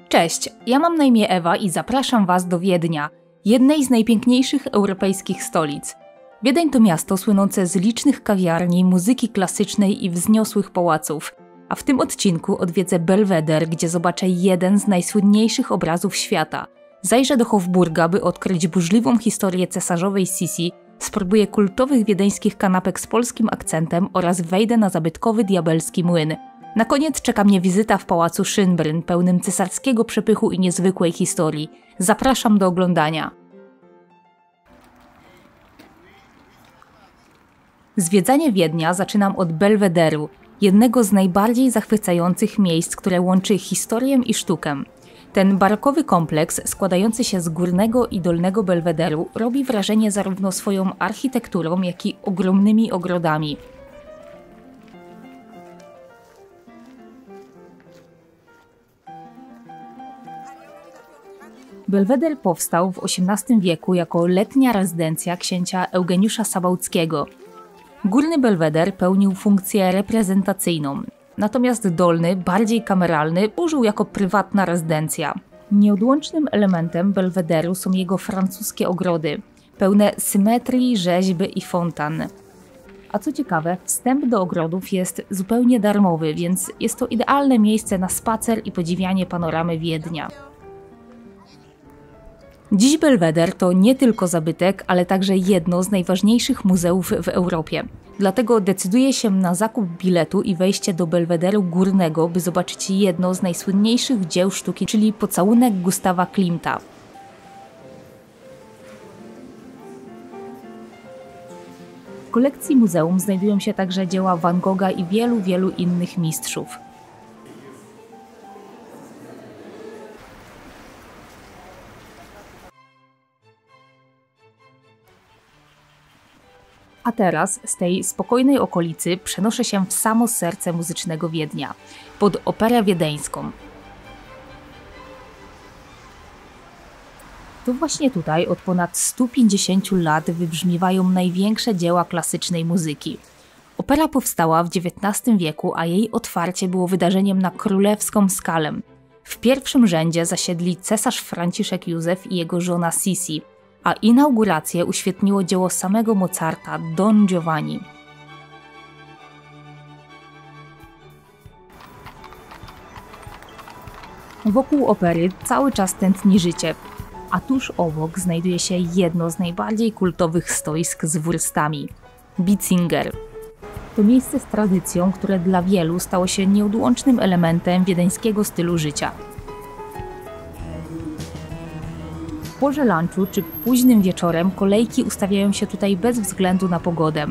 Cześć, ja mam na imię Ewa i zapraszam Was do Wiednia, jednej z najpiękniejszych europejskich stolic. Wiedeń to miasto słynące z licznych kawiarni, muzyki klasycznej i wzniosłych pałaców. A w tym odcinku odwiedzę Belweder, gdzie zobaczę jeden z najsłynniejszych obrazów świata. Zajrzę do Hofburga, by odkryć burzliwą historię cesarzowej Sisi, spróbuję kultowych wiedeńskich kanapek z polskim akcentem oraz wejdę na zabytkowy diabelski młyn. Na koniec czeka mnie wizyta w pałacu Schönbrunn, pełnym cesarskiego przepychu i niezwykłej historii. Zapraszam do oglądania. Zwiedzanie Wiednia zaczynam od Belwederu, jednego z najbardziej zachwycających miejsc, które łączy historię i sztukę. Ten barokowy kompleks, składający się z górnego i dolnego Belwederu, robi wrażenie zarówno swoją architekturą, jak i ogromnymi ogrodami. Belweder powstał w XVIII wieku jako letnia rezydencja księcia Eugeniusza Sabałckiego. Górny Belweder pełnił funkcję reprezentacyjną, natomiast dolny, bardziej kameralny, służył jako prywatna rezydencja. Nieodłącznym elementem Belwederu są jego francuskie ogrody, pełne symetrii, rzeźby i fontan. A co ciekawe, wstęp do ogrodów jest zupełnie darmowy, więc jest to idealne miejsce na spacer i podziwianie panoramy Wiednia. Dziś Belweder to nie tylko zabytek, ale także jedno z najważniejszych muzeów w Europie. Dlatego decyduję się na zakup biletu i wejście do Belwederu Górnego, by zobaczyć jedno z najsłynniejszych dzieł sztuki, czyli Pocałunek Gustawa Klimta. W kolekcji muzeum znajdują się także dzieła Van Gogha i wielu innych mistrzów. A teraz z tej spokojnej okolicy przenoszę się w samo serce muzycznego Wiednia, pod Operę Wiedeńską. To właśnie tutaj od ponad 150 lat wybrzmiewają największe dzieła klasycznej muzyki. Opera powstała w XIX wieku, a jej otwarcie było wydarzeniem na królewską skalę. W pierwszym rzędzie zasiedli cesarz Franciszek Józef i jego żona Sisi, a inaugurację uświetniło dzieło samego Mozarta, Don Giovanni. Wokół opery cały czas tętni życie, a tuż obok znajduje się jedno z najbardziej kultowych stoisk z wurstami – Bitzinger. To miejsce z tradycją, które dla wielu stało się nieodłącznym elementem wiedeńskiego stylu życia. W porze lunchu czy późnym wieczorem kolejki ustawiają się tutaj bez względu na pogodę.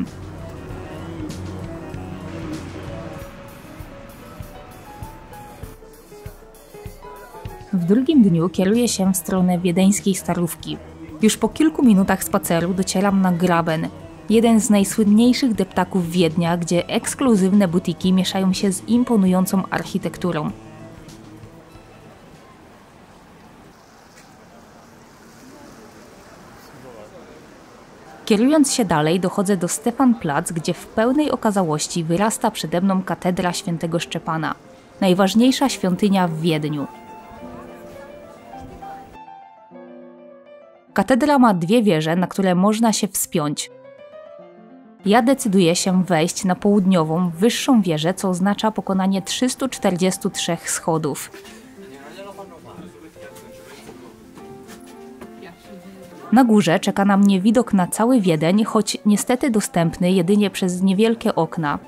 W drugim dniu kieruję się w stronę wiedeńskiej Starówki. Już po kilku minutach spaceru docieram na Graben, jeden z najsłynniejszych deptaków Wiednia, gdzie ekskluzywne butiki mieszają się z imponującą architekturą. Kierując się dalej, dochodzę do Stefanplatz, gdzie w pełnej okazałości wyrasta przede mną katedra świętego Szczepana, najważniejsza świątynia w Wiedniu. Katedra ma dwie wieże, na które można się wspiąć. Ja decyduję się wejść na południową, wyższą wieżę, co oznacza pokonanie 343 schodów. Na górze czeka na mnie widok na cały Wiedeń, choć niestety dostępny jedynie przez niewielkie okna.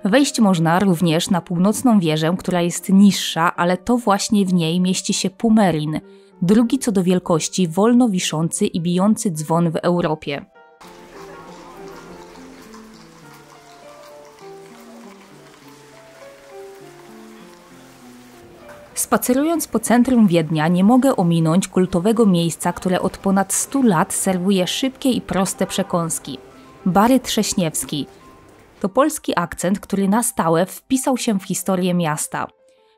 Wejść można również na północną wieżę, która jest niższa, ale to właśnie w niej mieści się Pumerin, drugi co do wielkości wolno wiszący i bijący dzwon w Europie. Spacerując po centrum Wiednia nie mogę ominąć kultowego miejsca, które od ponad 100 lat serwuje szybkie i proste przekąski. Bary Trześniewski. To polski akcent, który na stałe wpisał się w historię miasta.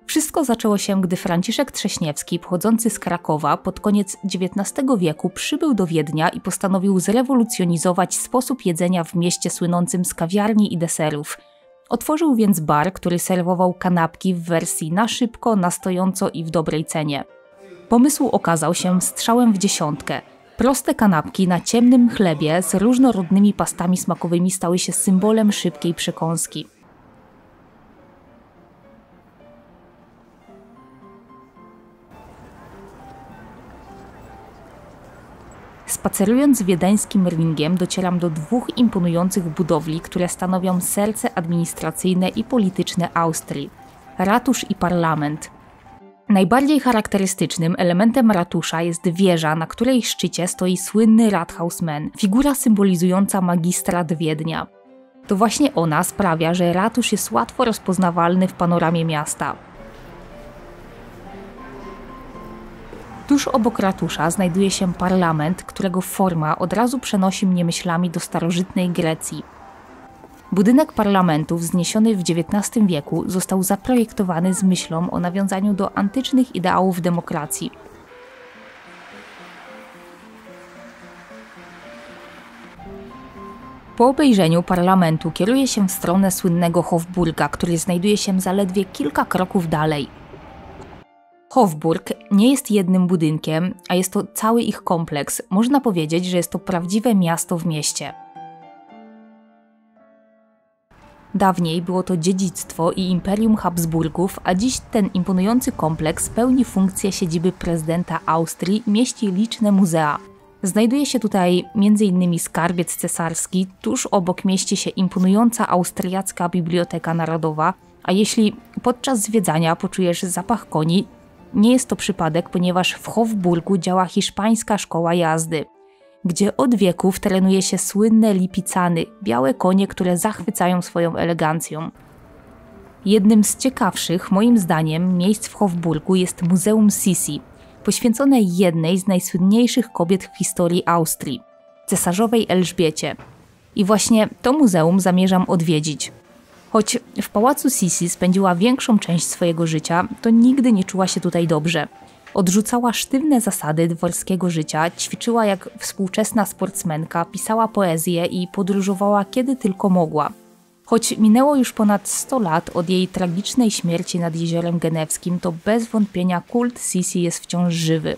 Wszystko zaczęło się, gdy Franciszek Trześniewski, pochodzący z Krakowa, pod koniec XIX wieku przybył do Wiednia i postanowił zrewolucjonizować sposób jedzenia w mieście słynącym z kawiarni i deserów. Otworzył więc bar, który serwował kanapki w wersji na szybko, na stojąco i w dobrej cenie. Pomysł okazał się strzałem w dziesiątkę. Proste kanapki na ciemnym chlebie z różnorodnymi pastami smakowymi stały się symbolem szybkiej przekąski. Spacerując wiedeńskim ringiem docieram do dwóch imponujących budowli, które stanowią serce administracyjne i polityczne Austrii – ratusz i parlament. Najbardziej charakterystycznym elementem ratusza jest wieża, na której szczycie stoi słynny Rathausmann, figura symbolizująca magistrat Wiednia. To właśnie ona sprawia, że ratusz jest łatwo rozpoznawalny w panoramie miasta. Tuż obok ratusza znajduje się parlament, którego forma od razu przenosi mnie myślami do starożytnej Grecji. Budynek parlamentu wzniesiony w XIX wieku został zaprojektowany z myślą o nawiązaniu do antycznych ideałów demokracji. Po obejrzeniu parlamentu kieruję się w stronę słynnego Hofburga, który znajduje się zaledwie kilka kroków dalej. Hofburg nie jest jednym budynkiem, a jest to cały ich kompleks. Można powiedzieć, że jest to prawdziwe miasto w mieście. Dawniej było to dziedzictwo i imperium Habsburgów, a dziś ten imponujący kompleks pełni funkcję siedziby prezydenta Austrii i mieści liczne muzea. Znajduje się tutaj m.in. skarbiec cesarski, tuż obok mieści się imponująca austriacka Biblioteka Narodowa, a jeśli podczas zwiedzania poczujesz zapach koni, nie jest to przypadek, ponieważ w Hofburgu działa hiszpańska szkoła jazdy, gdzie od wieków trenuje się słynne lipicany, białe konie, które zachwycają swoją elegancją. Jednym z ciekawszych, moim zdaniem, miejsc w Hofburgu jest Muzeum Sisi, poświęcone jednej z najsłynniejszych kobiet w historii Austrii, cesarzowej Elżbiecie. I właśnie to muzeum zamierzam odwiedzić. Choć w pałacu Sisi spędziła większą część swojego życia, to nigdy nie czuła się tutaj dobrze. Odrzucała sztywne zasady dworskiego życia, ćwiczyła jak współczesna sportsmenka, pisała poezję i podróżowała kiedy tylko mogła. Choć minęło już ponad 100 lat od jej tragicznej śmierci nad Jeziorem Genewskim, to bez wątpienia kult Sisi jest wciąż żywy.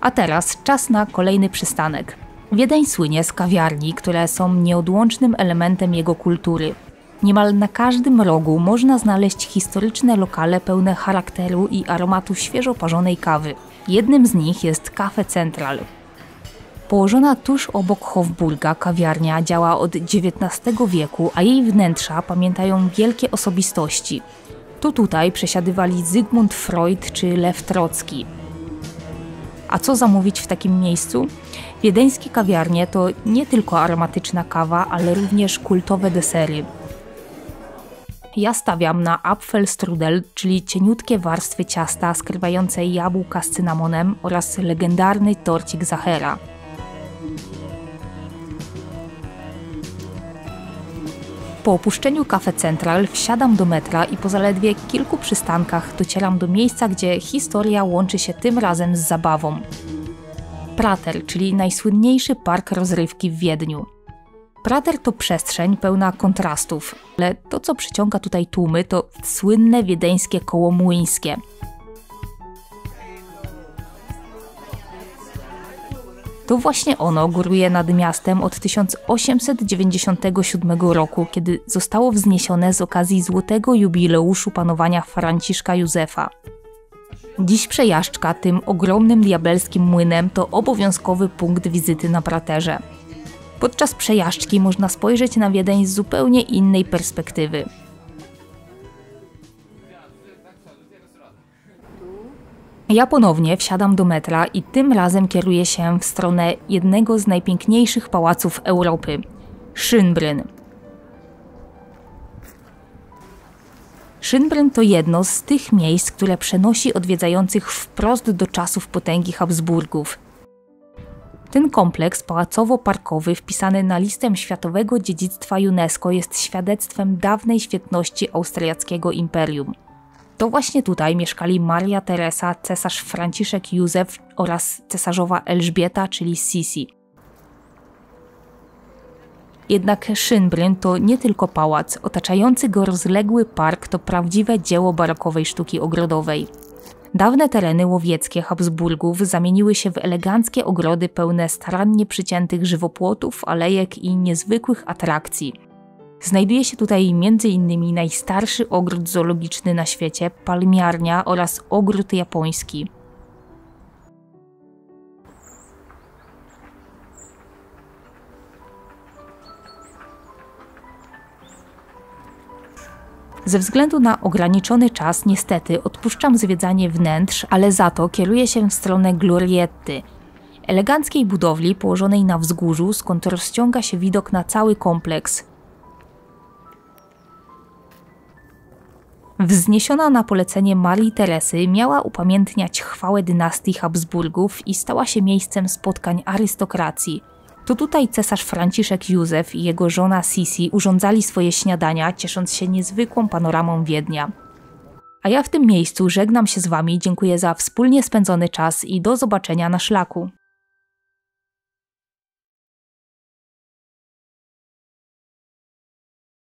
A teraz czas na kolejny przystanek. Wiedeń słynie z kawiarni, które są nieodłącznym elementem jego kultury. Niemal na każdym rogu można znaleźć historyczne lokale pełne charakteru i aromatu świeżo parzonej kawy. Jednym z nich jest Cafe Central. Położona tuż obok Hofburga kawiarnia działa od XIX wieku, a jej wnętrza pamiętają wielkie osobistości. To tutaj przesiadywali Zygmunt Freud czy Lew Trocki. A co zamówić w takim miejscu? Wiedeńskie kawiarnie to nie tylko aromatyczna kawa, ale również kultowe desery. Ja stawiam na Apfelstrudel, czyli cieniutkie warstwy ciasta skrywające jabłka z cynamonem oraz legendarny torcik Zachera. Po opuszczeniu Cafe Central wsiadam do metra i po zaledwie kilku przystankach docieram do miejsca, gdzie historia łączy się tym razem z zabawą. Prater, czyli najsłynniejszy park rozrywki w Wiedniu. Prater to przestrzeń pełna kontrastów, ale to, co przyciąga tutaj tłumy, to słynne wiedeńskie koło młyńskie. To właśnie ono góruje nad miastem od 1897 roku, kiedy zostało wzniesione z okazji złotego jubileuszu panowania Franciszka Józefa. Dziś przejażdżka tym ogromnym diabelskim młynem to obowiązkowy punkt wizyty na Praterze. Podczas przejażdżki można spojrzeć na Wiedeń z zupełnie innej perspektywy. Ja ponownie wsiadam do metra i tym razem kieruję się w stronę jednego z najpiękniejszych pałaców Europy – Schönbrunn. Schönbrunn to jedno z tych miejsc, które przenosi odwiedzających wprost do czasów potęgi Habsburgów. Ten kompleks pałacowo-parkowy wpisany na listę Światowego Dziedzictwa UNESCO jest świadectwem dawnej świetności austriackiego imperium. To właśnie tutaj mieszkali Maria Teresa, cesarz Franciszek Józef oraz cesarzowa Elżbieta, czyli Sisi. Jednak Schönbrunn to nie tylko pałac, otaczający go rozległy park to prawdziwe dzieło barokowej sztuki ogrodowej. Dawne tereny łowieckie Habsburgów zamieniły się w eleganckie ogrody pełne starannie przyciętych żywopłotów, alejek i niezwykłych atrakcji. Znajduje się tutaj m.in. najstarszy ogród zoologiczny na świecie, palmiarnia oraz ogród japoński. Ze względu na ograniczony czas niestety odpuszczam zwiedzanie wnętrz, ale za to kieruję się w stronę Glorietty, eleganckiej budowli położonej na wzgórzu, skąd rozciąga się widok na cały kompleks. Wzniesiona na polecenie Marii Teresy miała upamiętniać chwałę dynastii Habsburgów i stała się miejscem spotkań arystokracji. To tutaj cesarz Franciszek Józef i jego żona Sisi urządzali swoje śniadania, ciesząc się niezwykłą panoramą Wiednia. A ja w tym miejscu żegnam się z Wami, dziękuję za wspólnie spędzony czas i do zobaczenia na szlaku.